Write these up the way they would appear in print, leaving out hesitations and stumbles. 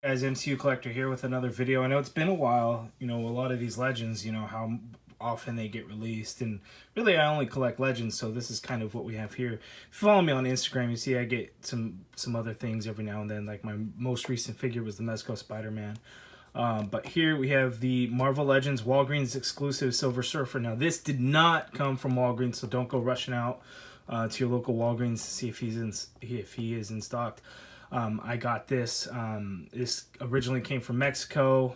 Guys, MCU Collector here with another video. I know it's been a while, a lot of these legends, how often they get released, and really I only collect legends, so this is kind of what we have here. If you follow me on Instagram, you see I get some other things every now and then, like my most recent figure was the Mezco Spider-Man. But here we have the Marvel Legends Walgreens exclusive Silver Surfer. Now this did not come from Walgreens, so don't go rushing out to your local Walgreens to see if he is in stock. I got this. This originally came from Mexico,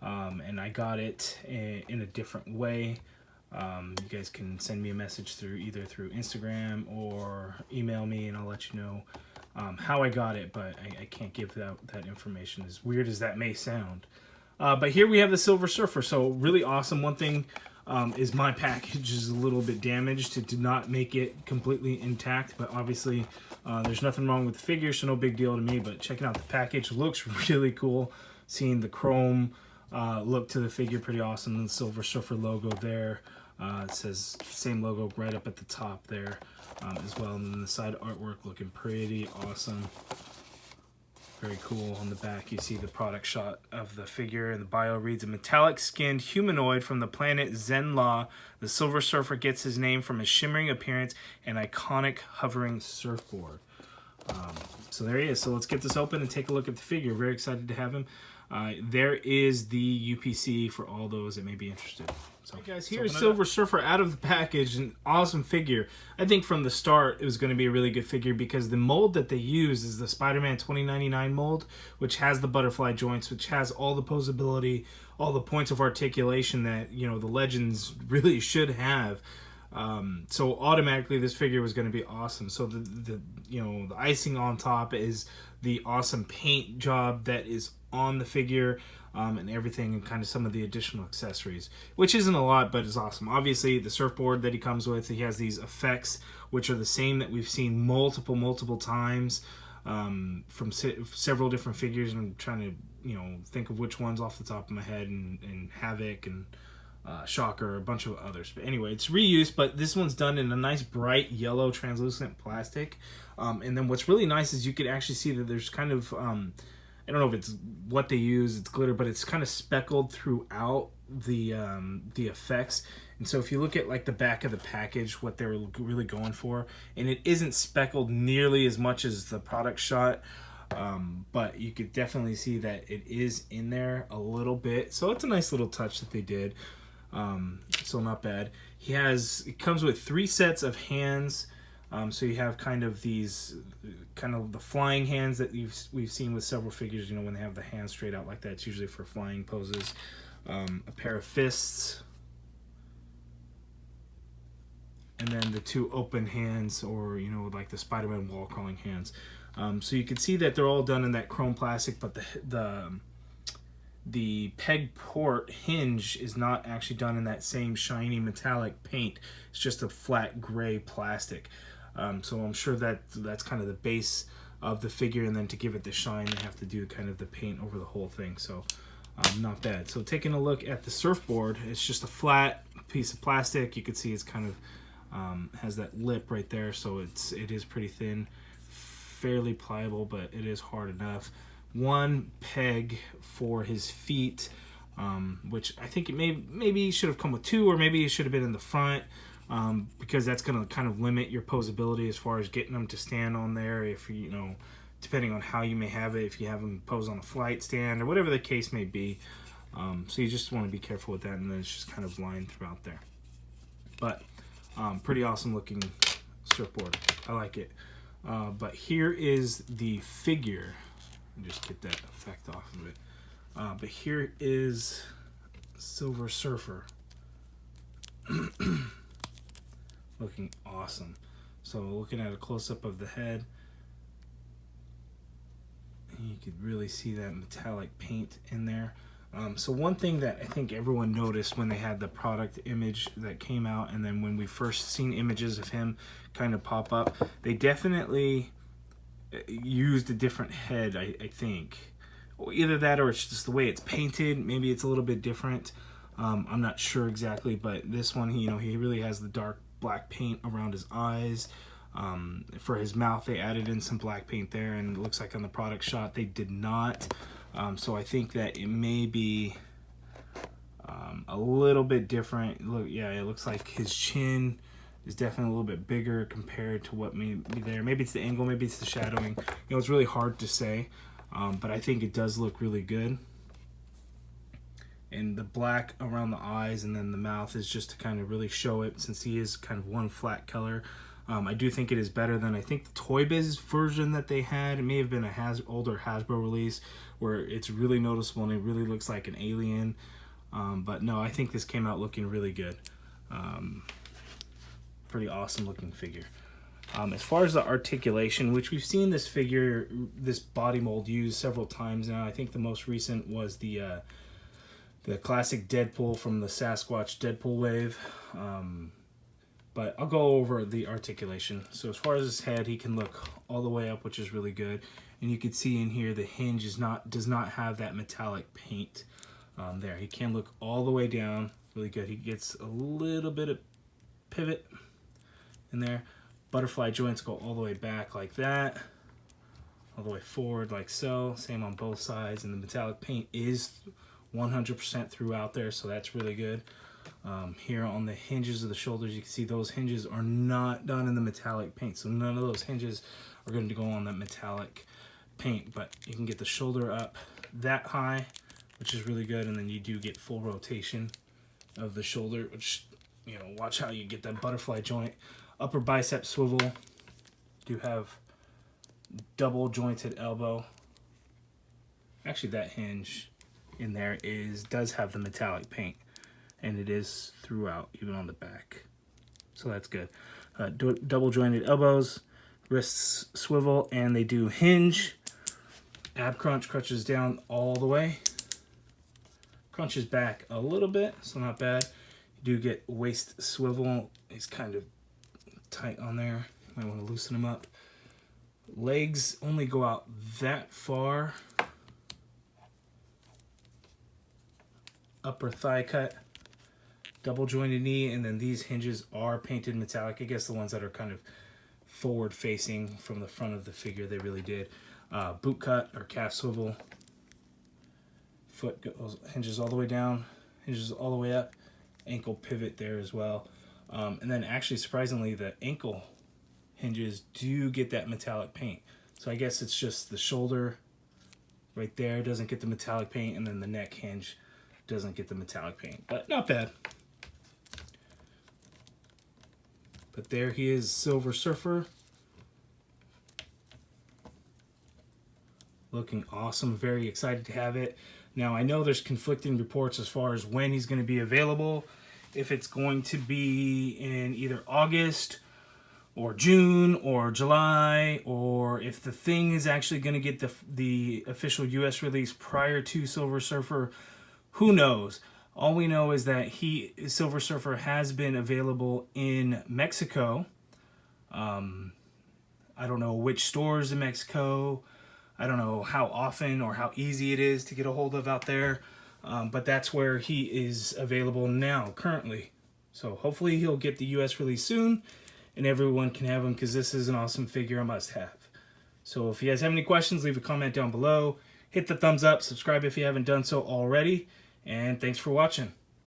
and I got it in a different way. You guys can send me a message either through Instagram or email me, and I'll let you know how I got it. But I can't give that information, as weird as that may sound. But here we have the Silver Surfer. So really awesome. One thing is my package is a little bit damaged. It did not make it completely intact, but obviously there's nothing wrong with the figure, so no big deal to me. But checking out the package looks really cool. Seeing the chrome look to the figure, pretty awesome. And the Silver Surfer logo there. It says same logo right up at the top there as well. And then the side artwork looking pretty awesome. Very cool. On the back, you see the product shot of the figure, and the bio reads, a metallic-skinned humanoid from the planet Zenla. The Silver Surfer gets his name from his shimmering appearance and iconic hovering surfboard. So there he is. So let's get this open and take a look at the figure. Very excited to have him. There is the UPC for all those that may be interested. So hey guys, here's Silver Surfer out of the package. An awesome figure. I think from the start it was going to be a really good figure because the mold that they use is the Spider-Man 2099 mold, which has the butterfly joints, which has all the posability, all the points of articulation that the Legends really should have. So automatically this figure was going to be awesome. So the icing on top is the awesome paint job that is on the figure, and everything, and kind of some of the additional accessories, which isn't a lot, but is awesome. Obviously the surfboard that he comes with, he has these effects which are the same that we've seen multiple times from several different figures. And I'm trying to think of which ones off the top of my head, and Havoc and Shocker, a bunch of others. But anyway, it's reused, but this one's done in a nice bright yellow translucent plastic. And then what's really nice is you could actually see that there's kind of I don't know if it's what they use, it's glitter, but it's kind of speckled throughout the effects. And so if you look at like the back of the package, what they were really going for, and it isn't speckled nearly as much as the product shot, but you could definitely see that it is in there a little bit. So it's a nice little touch that they did. So not bad. It comes with 3 sets of hands. So you have kind of the flying hands that we've seen with several figures, when they have the hands straight out like that. It's usually for flying poses. A pair of fists, and then the 2 open hands, or like the Spider-Man wall crawling hands. So you can see that they're all done in that chrome plastic, but the peg port hinge is not actually done in that same shiny metallic paint. It's just a flat gray plastic. So I'm sure that's kind of the base of the figure, and then to give it the shine, they have to do kind of the paint over the whole thing. So not bad. So taking a look at the surfboard, it's just a flat piece of plastic. You can see it's kind of has that lip right there, so it is pretty thin, fairly pliable, but it is hard enough. 1 peg for his feet, which I think maybe should have come with 2, or maybe it should have been in the front. Because that's going to kind of limit your posability as far as getting them to stand on there, if depending on how you may have it, if you have them pose on a flight stand or whatever the case may be. So you just want to be careful with that, and then it's just kind of lined throughout there. But pretty awesome looking surfboard. I like it. But here is the figure. Just get that effect off of it. But here is Silver Surfer. Looking awesome. So looking at a close-up of the head, you could really see that metallic paint in there. So one thing that I think everyone noticed when they had the product image that came out, and then when we first seen images of him kind of pop up, they definitely used a different head, I think. Either that, or it's just the way it's painted. Maybe it's a little bit different. I'm not sure exactly, but this one, he really has the dark black paint around his eyes. For his mouth, they added in some black paint there, and it looks like on the product shot they did not. So I think that it may be a little bit different. Look, yeah, it looks like his chin is definitely a little bit bigger compared to what may be there. Maybe it's the angle, maybe it's the shadowing. You know, it's really hard to say, but I think it does look really good. And the black around the eyes and then the mouth is just to kind of really show it, since he is kind of one flat color. I do think it is better than, I think, the Toy Biz version that they had. It may have been a older Hasbro release where it's really noticeable and it really looks like an alien. But no, I think this came out looking really good. Pretty awesome looking figure. As far as the articulation, which we've seen this figure, this body mold used several times now. I think the most recent was the classic Deadpool from the Sasquatch Deadpool wave. But I'll go over the articulation. So as far as his head, he can look all the way up, which is really good. And you can see in here the hinge does not have that metallic paint there. He can look all the way down, really good. He gets a little bit of pivot in there. Butterfly joints go all the way back like that, all the way forward like so. Same on both sides, and the metallic paint is 100% throughout there, so that's really good. Here on the hinges of the shoulders, you can see those hinges are not done in the metallic paint, so none of those hinges are going to go on that metallic paint, but you can get the shoulder up that high, which is really good, and then you do get full rotation of the shoulder, which, you know, watch how you get that butterfly joint. Upper bicep swivel, do have double jointed elbow. Actually, that hinge in there does have the metallic paint, and it is throughout, even on the back, so that's good. Double jointed elbows, wrists swivel, and they do hinge. Ab crunches down all the way, crunches back a little bit, so not bad. You do get waist swivel. He's kind of tight on there, might want to loosen them up. Legs only go out that far. Upper thigh cut, double jointed knee, and then these hinges are painted metallic. I guess the ones that are kind of forward facing from the front of the figure, they really did. Boot cut or calf swivel. Foot goes, hinges all the way down, hinges all the way up. Ankle pivot there as well. And then actually, surprisingly, the ankle hinges do get that metallic paint. So I guess it's just the shoulder right there doesn't get the metallic paint, and then the neck hinge doesn't get the metallic paint, but not bad. But there he is, Silver Surfer. Looking awesome, very excited to have it. Now, I know there's conflicting reports as far as when he's going to be available. If it's going to be in either August or June or July, or if the thing is actually going to get the official US release prior to Silver Surfer, who knows? All we know is that Silver Surfer has been available in Mexico. I don't know which stores in Mexico. I don't know how often or how easy it is to get a hold of out there. But that's where he is available now, currently. So hopefully he'll get the US release soon, and everyone can have him, because this is an awesome figure, a must-have. So if you guys have any questions, leave a comment down below. Hit the thumbs up, subscribe if you haven't done so already, and thanks for watching.